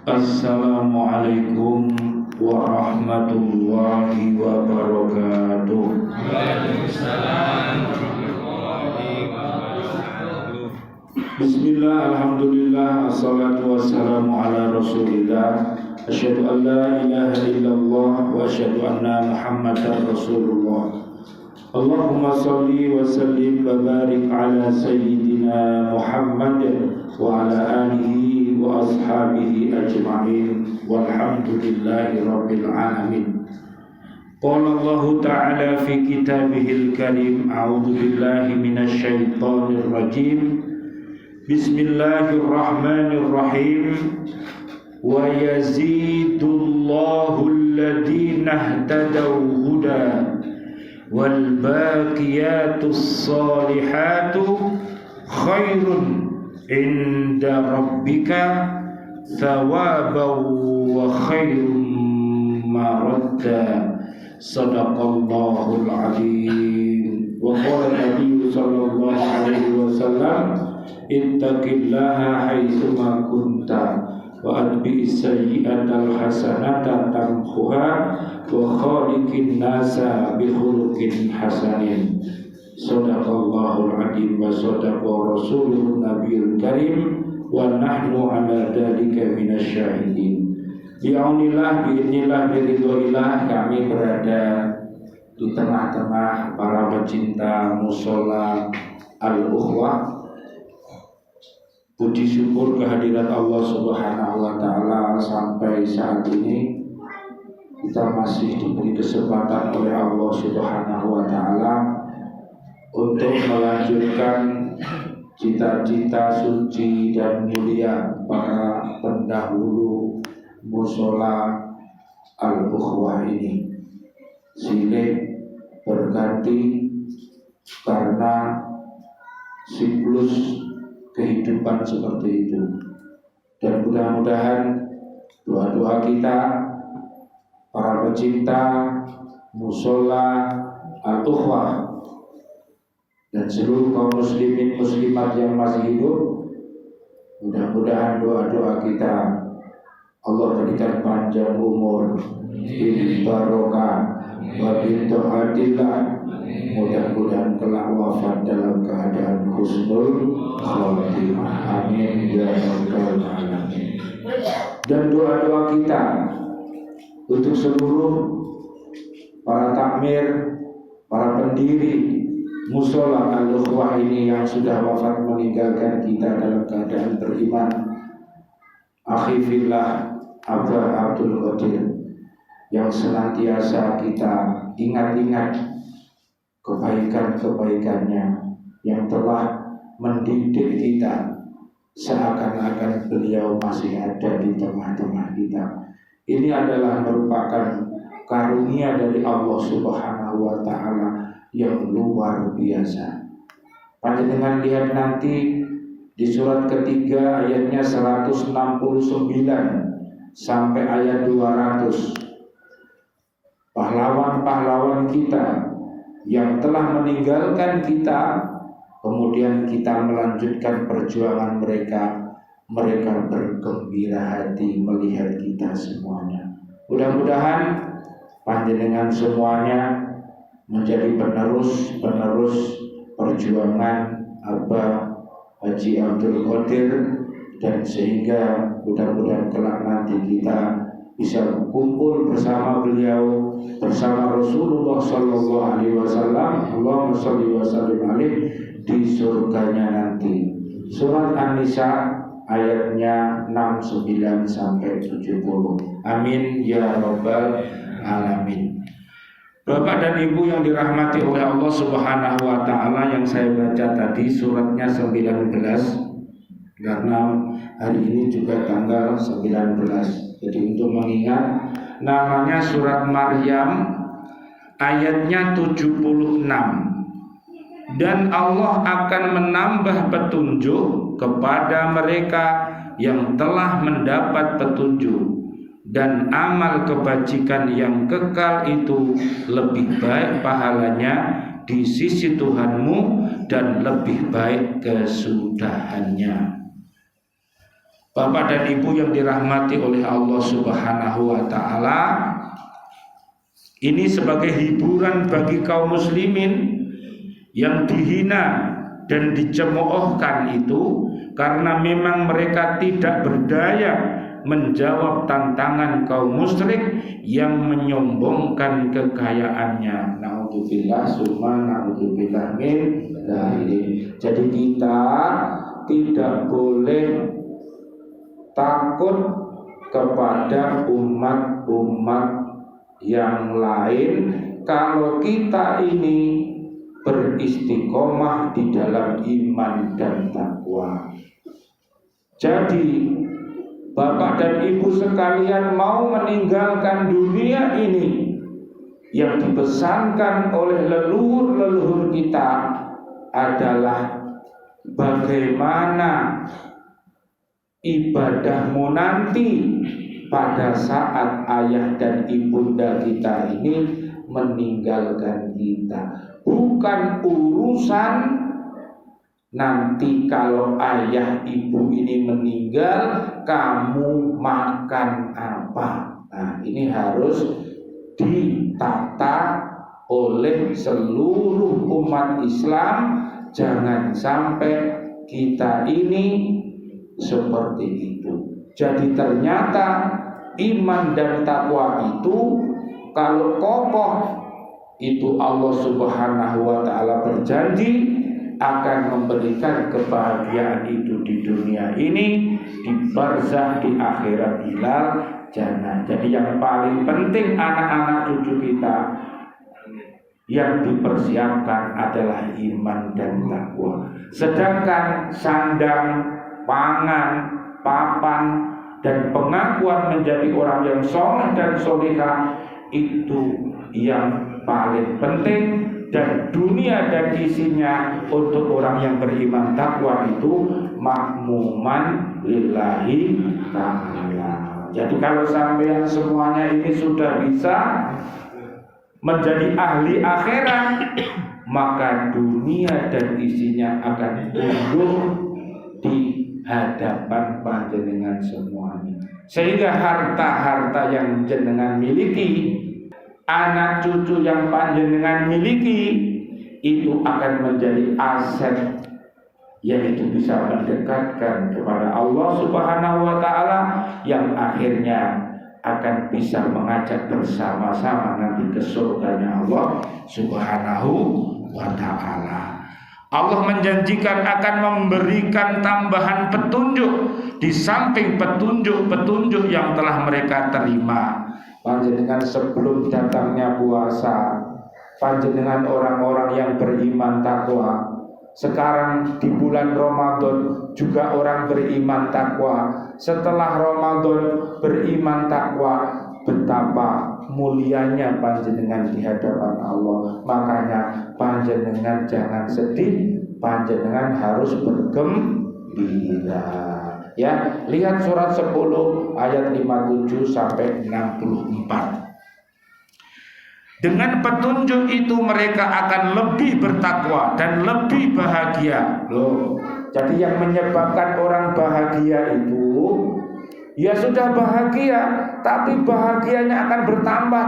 Assalamualaikum warahmatullahi wabarakatuh. Waalaikumsalam warahmatullahi wabarakatuh. Bismillah, alhamdulillah, assalatu wassalamu ala rasulillah. Asyhadu an la ilaha illallah wa asyhadu anna muhammadan rasulullah. Allahumma salli wa sallim wa barik ala sayyidina Muhammad wa ala alihi wa ashabihi ajma'in walhamdulillahi rabbil alamin. Qala Allah ta'ala fi kitabihil karim, a'udzu billahi minasy syaithanir rajim. Bismillahirrahmanirrahim. Wa yazidullahu alladhina ihtadaw huda wal baqiyatus salihatu khairun inda rabbika thawaban wa khairum maradda. Sadaqallahul azim. Wa qala Nabi sallallahu alaihi wasallam, ittaqillaha haitsuma kunta wa atbi'is sayyi'atal hasanata tamhuha wa khaliqin nasa bi khuluqin hasanin. Sadaqallahul azim wa sadaqa rasulun nabiyul karim wa nahnu ala dzalika minasyahidin. Bi'aunillah, bi'idnillah, biridhoillah, kami berada di tengah-tengah para pecinta mushola Al-Ukhwah. Puji syukur kehadiran Allah Subhanahu wa ta'ala, sampai saat ini kita masih diberi kesempatan oleh Allah Subhanahu wa ta'ala untuk melanjutkan cita-cita suci dan mulia para pendahulu mushola Al-Ukhwah ini. Silih berganti karena siklus kehidupan seperti itu, dan mudah-mudahan doa-doa kita para pecinta mushola Al-Ukhwah dan seluruh kaum muslimin muslimat yang masih hidup, mudah-mudahan doa-doa kita Allah berikan panjang umur, barokah, wa bintaatillah. Mudah-mudahan kelak wafat dalam keadaan husnul khatimah. Amin ya rabbal alamin. Dan doa-doa kita untuk seluruh para takmir, para pendiri mushola Al-Ukhwah ini yang sudah wafat meninggalkan kita dalam keadaan beriman. Akhi fillah Abah Abdul Qadir, yang senantiasa kita ingat-ingat kebaikan-kebaikannya yang telah mendidik kita seakan-akan beliau masih ada di tengah-tengah kita. Ini adalah merupakan karunia dari Allah Subhanahu wa ta'ala yang luar biasa. Panjenengan lihat nanti di surat ketiga ayatnya 169 sampai ayat 200. Pahlawan-pahlawan kita yang telah meninggalkan kita, kemudian kita melanjutkan perjuangan mereka. Mereka bergembira hati melihat kita semuanya. Mudah-mudahan panjenengan semuanya menjadi penerus perjuangan Abah Haji Abdul Qadir, dan sehingga mudah-mudahan kelak nanti kita bisa kumpul bersama beliau, bersama Rasulullah sallallahu alaihi wasallam. Allahumma shalli wa sallim alaihi di surganya nanti. Surat An-Nisa ayatnya 69 sampai 70. Amin ya rabbal alamin. Bapak dan Ibu yang dirahmati oleh Allah Subhanahu wa ta'ala, yang saya baca tadi suratnya 19, karena hari ini juga tanggal 19. Jadi untuk mengingat, namanya surat Maryam, ayatnya 76. Dan Allah akan menambah petunjuk kepada mereka yang telah mendapat petunjuk, dan amal kebajikan yang kekal itu lebih baik pahalanya di sisi Tuhanmu dan lebih baik kesudahannya. Bapak dan Ibu yang dirahmati oleh Allah Subhanahu wa taala, ini sebagai hiburan bagi kaum muslimin yang dihina dan dicemoohkan itu karena memang mereka tidak berdaya menjawab tantangan kaum musyrik yang menyombongkan kekayaannya. Naudzubillah summa naudzubillah min dzalik. Jadi kita tidak boleh takut kepada umat-umat yang lain kalau kita ini beristiqomah di dalam iman dan takwa. Jadi Bapak dan Ibu sekalian mau meninggalkan dunia ini yang dipesankan oleh leluhur-leluhur kita adalah bagaimana ibadahmu nanti pada saat ayah dan ibunda kita ini meninggalkan kita. Bukan urusan nanti kalau ayah ibu ini meninggal kamu makan apa. Nah, ini harus ditata oleh seluruh umat Islam. Jangan sampai kita ini seperti itu. Jadi ternyata iman dan takwa itu kalau kokoh, itu Allah Subhanahu wa taala berjanji akan memberikan kebahagiaan itu di dunia ini, di barzakh, di akhirat, ilal jannah. Jadi yang paling penting anak-anak cucu kita yang dipersiapkan adalah iman dan takwa. Sedangkan sandang, pangan, papan, dan pengakuan menjadi orang yang soleh dan solehah itu yang paling penting, dan dunia dan isinya untuk orang yang beriman takwa itu makmuman lillahi ta'ala. Jadi kalau sampean semuanya ini sudah bisa menjadi ahli akhirat, maka dunia dan isinya akan tunduk di hadapan panjenengan semuanya. Sehingga harta-harta yang jenengan miliki, anak cucu yang panjenengan miliki, itu akan menjadi aset yang itu bisa mendekatkan kepada Allah Subhanahu wa taala, yang akhirnya akan bisa mengajak bersama-sama nanti ke surganya Allah Subhanahu wa taala. Allah menjanjikan akan memberikan tambahan petunjuk di samping petunjuk-petunjuk yang telah mereka terima. Panjenengan sebelum datangnya puasa, panjenengan orang-orang yang beriman takwa. Sekarang di bulan Ramadan juga orang beriman takwa. Setelah Ramadan beriman takwa, betapa mulianya panjenengan di hadapan Allah. Makanya panjenengan jangan sedih, panjenengan harus bergembira. Ya, lihat surat 10 ayat 57 sampai 64. Dengan petunjuk itu mereka akan lebih bertakwa dan lebih bahagia. Loh, jadi yang menyebabkan orang bahagia itu ya sudah bahagia, tapi bahagianya akan bertambah.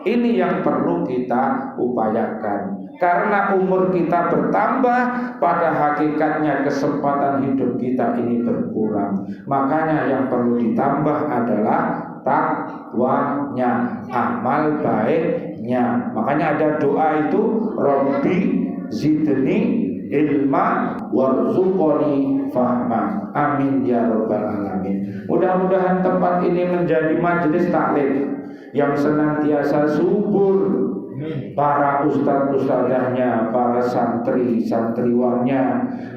Ini yang perlu kita upayakan. Karena umur kita bertambah, pada hakikatnya kesempatan hidup kita ini berkurang. Makanya yang perlu ditambah adalah takwanya, amal baiknya. Makanya ada doa itu, Rabbi zidni ilma warzuqni fahma. Amin ya rabbal alamin. Mudah-mudahan tempat ini menjadi majelis taklim yang senantiasa subur para ustadz-ustadzahnya, para santri-santriwannya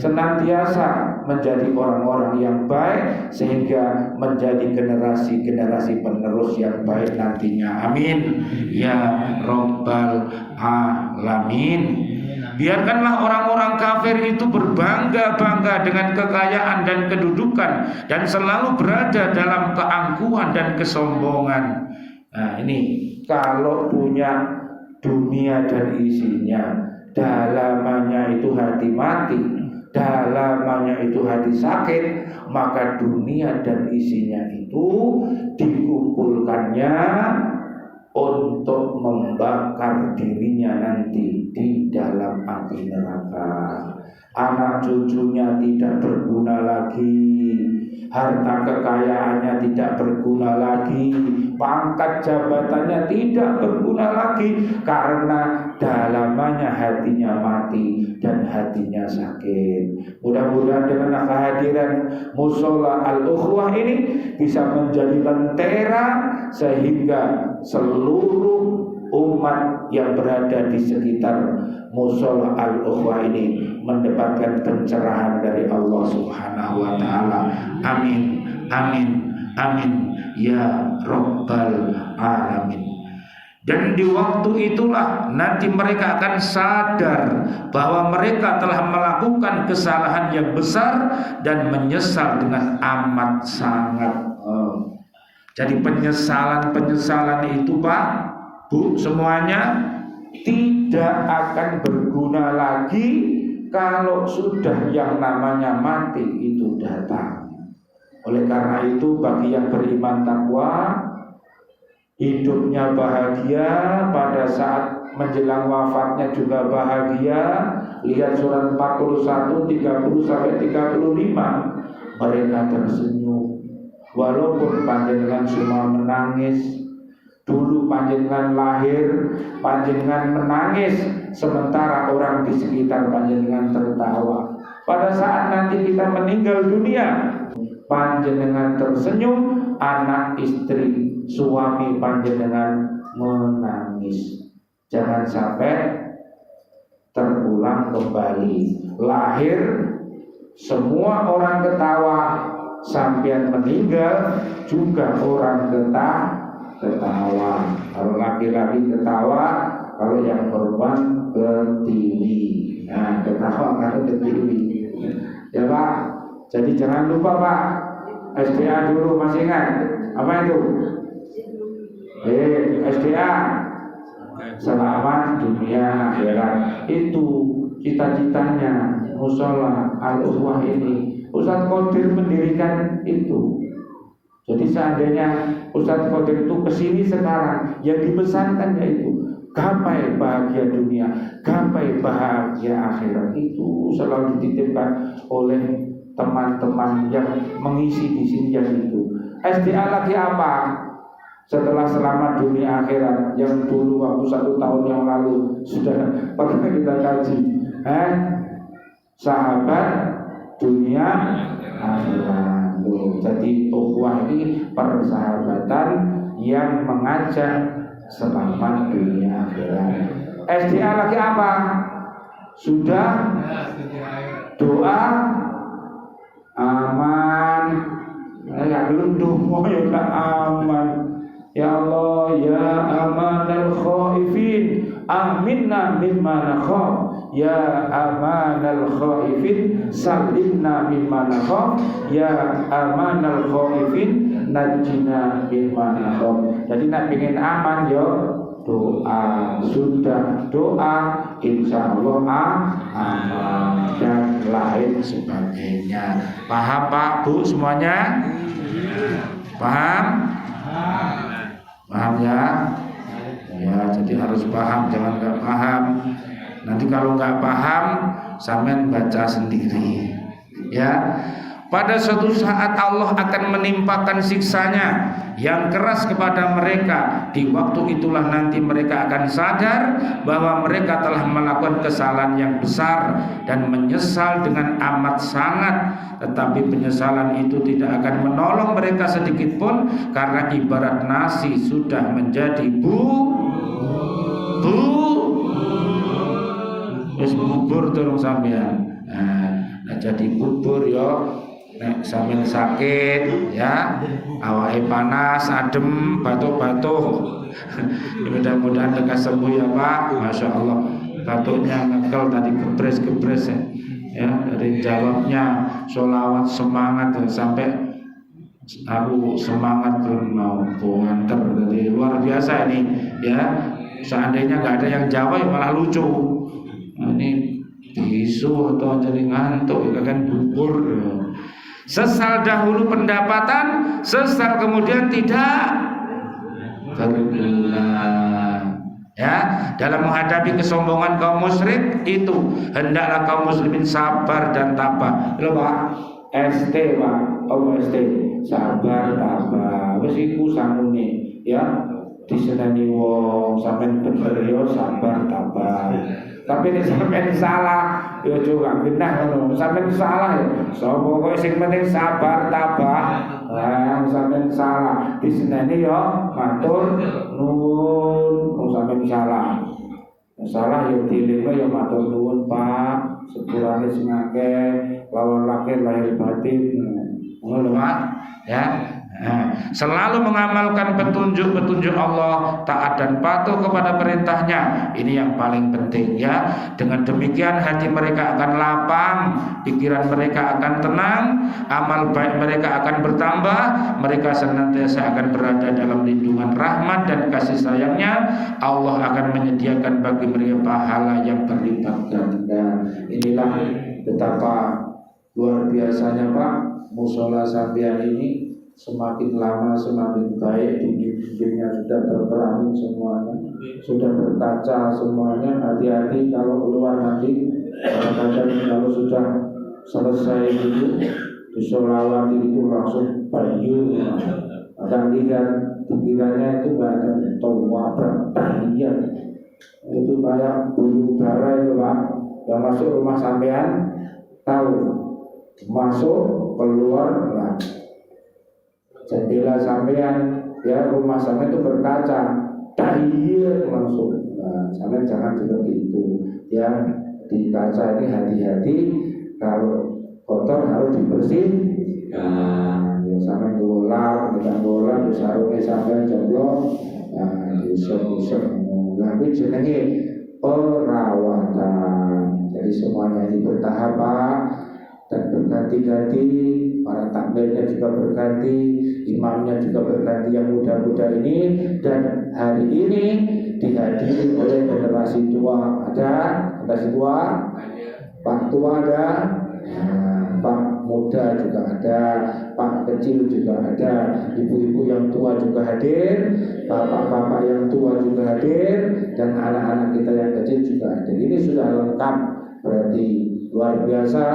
senantiasa menjadi orang-orang yang baik, sehingga menjadi generasi-generasi penerus yang baik nantinya. Amin ya rabbal alamin. Biarkanlah orang-orang kafir itu berbangga-bangga dengan kekayaan dan kedudukan, dan selalu berada dalam keangkuhan dan kesombongan. Nah, ini kalau punya dunia dan isinya, dalamannya itu hati mati, dalamannya itu hati sakit, maka dunia dan isinya itu dikumpulkannya untuk membakar dirinya nanti di dalam api neraka. Anak cucunya tidak berguna lagi, harta kekayaannya tidak berguna lagi, pangkat jabatannya tidak berguna lagi, karena dalamannya hatinya mati dan hatinya sakit. Mudah-mudahan dengan kehadiran Mushola Al-Ukhwah ini bisa menjadi lentera sehingga seluruh umat yang berada di sekitar Mushola Al-Ukhwah ini mendapatkan pencerahan dari Allah Subhanahu wa taala. Amin. Amin. Amin ya rabbal alamin. Dan di waktu itulah nanti mereka akan sadar bahwa mereka telah melakukan kesalahan yang besar dan menyesal dengan amat sangat. Jadi penyesalan itu Pak, Bu, semuanya tidak akan berguna lagi kalau sudah yang namanya mati itu datang. Oleh karena itu bagi yang beriman takwa, hidupnya bahagia, pada saat menjelang wafatnya juga bahagia. Lihat surat 41, 30 sampai 35. Mereka tersenyum. Walaupun panjenengan semua menangis. Dulu panjenengan lahir, panjenengan menangis, sementara orang di sekitar panjenengan tertawa. Pada saat nanti kita meninggal dunia, panjenengan tersenyum, anak, istri, suami panjenengan menangis. Jangan sampai terulang kembali. Lahir, semua orang ketawa, sampai meninggal juga orang ketawa. Kalau laki-laki ketawa, kalau yang perempuan ketiwi. Nah, ketawa kalau ketiwi. Ya Pak. Jadi jangan lupa Pak, SDA dulu, masih ingat? Apa itu? SDA, selamat dunia akhirat. Itu cita-citanya Mushola Al-Ukhwah ini. Ustadz Qadir mendirikan itu. Jadi seandainya Ustadz Qadir itu kesini sekarang, yang dipesankan yaitu gapai bahagia dunia, gapai bahagia akhirat. Itu selalu dititipkan oleh teman-teman yang mengisi di sini yang itu. SDA lagi apa? Setelah selamat dunia akhirat yang dulu waktu 1 tahun yang lalu sudah pernah kita kaji. Sahabat dunia akhirat. Jadi ukhuwah ini persahabatan yang mengajak selamat dunia akhirat. SDA lagi apa? Sudah doa aman. Ya belum doa ya gak aman. Ya Allah ya amanal khaifin, aminna mimma nakhaf. Ya amanal khaifin, salimna mimma nakhaf. Ya amanal khaifin, najina mimma nakhaf. Jadi nak pengen aman yo doa, sudah doa insya Allah aman dan lain sebagainya. Paham Pak Bu semuanya? Paham? Paham ya? Ya, jadi harus paham, jangan nggak paham. Nanti kalau nggak paham, sampean baca sendiri. Ya, pada suatu saat Allah akan menimpakan siksanya yang keras kepada mereka. Di waktu itulah nanti mereka akan sadar bahwa mereka telah melakukan kesalahan yang besar dan menyesal dengan amat sangat. Tetapi penyesalan itu tidak akan menolong mereka sedikit pun, karena ibarat nasi sudah menjadi bubur turun sampean. Nah, jadi bubur yo. Nek sampean sakit ya, awake panas, adem, batuk-batuk. Mudah-mudahan lekas sembuh ya Pak. Masya Allah, batuknya ngekel tadi gebres-gebres ya. Dari jawabnya sholawat semangat sampai aku semangat mau nganter, jadi luar biasa ini ya. Seandainya nggak ada yang jawab malah lucu. Nah, ini besok atau jadi ngantuk ya kan bubur. Sesal dahulu pendapatan, sesal kemudian tidak berguna. Ya, dalam menghadapi kesombongan kaum musyrik itu hendaklah kaum muslimin sabar dan tabah. Lho Pak, ST Pak, ST sabar tabah. Wis iku sanune ya. Disenani wong sampean bener yo sabar tabah. Tapi nek sampean salah yo juga genah ngono. Sampean salah ya. Sapa kok sing penting sabar tabah. Lah sampean salah disenani yo matur nuwun. Wong sampean salah. Salah yo dilema yo matur nuwun Pak. Sepurane sing akeh lawan lahir batin. Ngono Pak ya. Selalu mengamalkan petunjuk-petunjuk Allah, taat dan patuh kepada perintahnya. Ini yang paling penting ya. Dengan demikian hati mereka akan lapang, pikiran mereka akan tenang, amal baik mereka akan bertambah, mereka senantiasa akan berada dalam lindungan rahmat dan kasih sayangnya. Allah akan menyediakan bagi mereka pahala yang berlipat ganda. Inilah betapa luar biasanya Pak musola sampean ini. Semakin lama semakin baik, dinding-dindingnya sudah terkeramik semuanya, sudah berkaca semuanya. Hati-hati kalau keluar nanti, kadang-kadang kalau sudah selesai itu disolawati itu langsung bayu. Akan lihat pikirannya itu gak ada tawabrak tahiyat. Itu kayak bulu darah itu Pak, yang masuk rumah sampean tahu, masuk keluar lagi. Jendela sampean ya rumah sampean itu berkaca, tahiyat langsung. Nah, sampean jangan seperti itu ya. Di kaca ini hati-hati, kalau kotor harus dibersihkan. Ya sampean golak, kita golak, sarungnya sampean jomblo, nah diusap-usap. Nah itu jenenge perawatan. Jadi semuanya ini bertahap Pak, dan berganti-ganti. Para takmirnya juga berganti, imamnya juga berganti yang muda-muda ini. Dan hari ini dihadiri oleh generasi tua. Ada generasi tua, Pak tua ada, Pak muda juga ada, Pak kecil juga ada, ibu-ibu yang tua juga hadir, bapak-bapak yang tua juga hadir, dan anak-anak kita yang kecil juga hadir. Ini sudah lengkap, berarti luar biasa.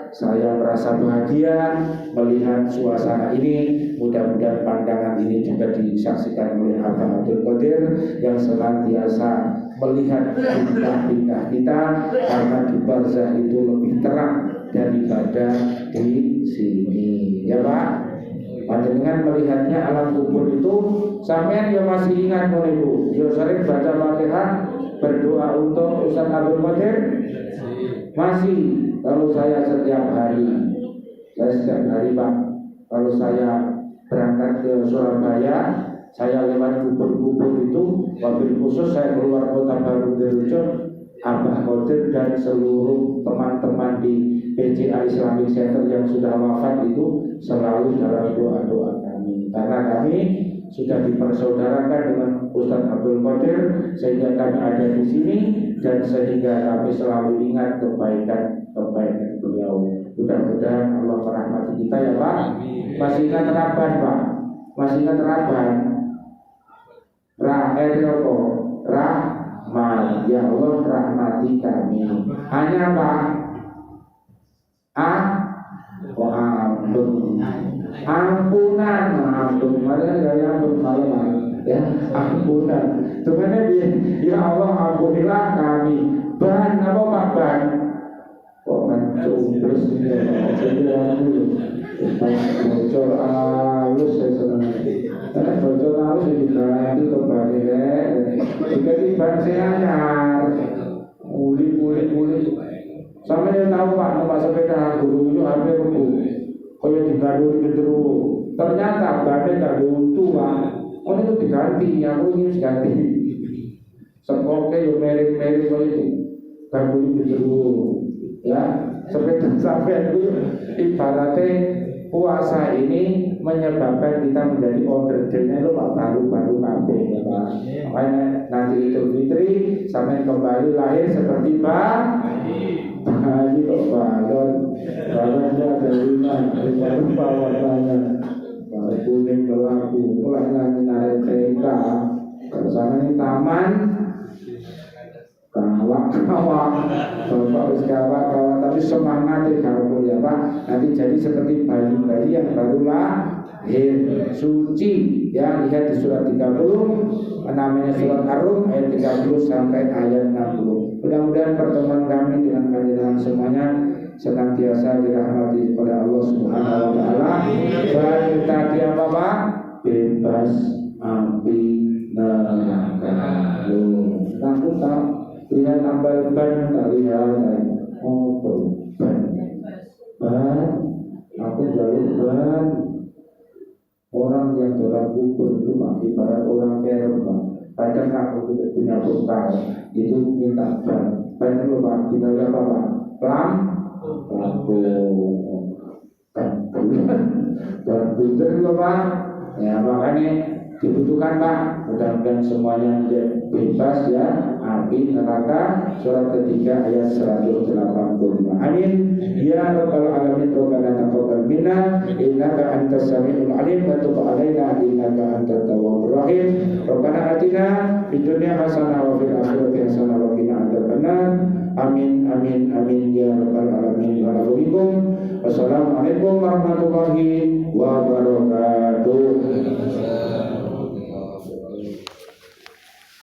Saya merasa bahagia melihat suasana ini. Mudah-mudahan pandangan ini juga disaksikan oleh Abah Abdul Qadir yang senantiasa melihat pindah-pindah kita, karena di barzah itu lebih terang daripada di sini. Ya Pak, panjenengan melihatnya alam kubur itu, sampean ya masih ingat kok Ibu? Ya sering baca Fatihah, berdoa untuk Ustaz Abdul Qadir? Masih. Kalau saya setiap hari Pak, kalau saya berangkat ke Surabaya, saya lewat kubur-kubur itu, wabil khusus saya keluar kota Baru Derujo, Abah Qadir dan seluruh teman-teman di PCA Islamic Center yang sudah wafat itu selalu dalam doa-doa kami, karena kami sudah dipersaudarakan dengan Ustaz Abdul Qadir, sehingga kami ada di sini dan sehingga kami selalu ingat kebaikan beliau. Mudah-mudahan Allah merahmati kita ya Pak. Masih ingat Raban Pak? Masih ingat Raban? Rahman. Ya Allah rahmati kami. Hanya Pak. Ampunan. Sebenarnya ya Allah ampunilah kami. Ban apa Pak ban? Kok terus bocor halus saya senang. Karena bocor halus juga itu kembali jika tiba saya anyar kulit. Sampai yang tahu Pak numpak sepeda guru itu hampir rubuh. Kayak digaduh gitu. Ternyata badan gak diuntuh Pak. Oh itu diganti, aku ingin diganti. Sepoknya yang merek-merek itu gaduh gitu. Ya, sepeda sampai itu ibaratnya puasa ini menyebabkan kita menjadi ordernya itu Pak baru kabeh ya Pak. Makanya nanti Idul Fitri sampai kembali lahir seperti bayi. Ini kok balonnya ada 5 warnanya. Kalau kuning berlaku, mulai narik kereta. Kalau sana ini taman, kawak, bapak harus kawak, tapi semangat kalau ya Pak. Nanti jadi seperti bayi-bayi yang baru lahir, suci. Ya, lihat di surat 30, namanya surat Ar-Rum ayat 30 sampai ayat 60. Mudah-mudahan pertemuan kami dengan panjenengan semuanya senantiasa dirahmati oleh Allah Subhanahu wa taala. Dan tadi apa Pak? Bebas api neraka. Aku tak lihat tambal ban, tak lihat ban. Aku jalur ban. Orang yang dalam kubur itu ibarat orang kerja. Kadang aku punya bekal itu minta ban. Ban itu Pak, kita lihat apa Pak? Lampu. Dan bundar itu Pak. Ya makanya dibutuhkan Pak. Mudah-mudahan semuanya bebas ya. Api neraka. Surat ketiga ayat 185. Amin. Ya Rabbal Alamin, Rabbana taqabbal minna innaka antas samiul alim wa tub alaina innaka antat tawwabur rahim. Rabbana atina fid dunya hasanah wa fil akhirati hasanah wa qina adzabannar. Amin amin amin ya Rabbal Alamin wa alaikum. Wassalamualaikum warahmatullahi wabarakatuh.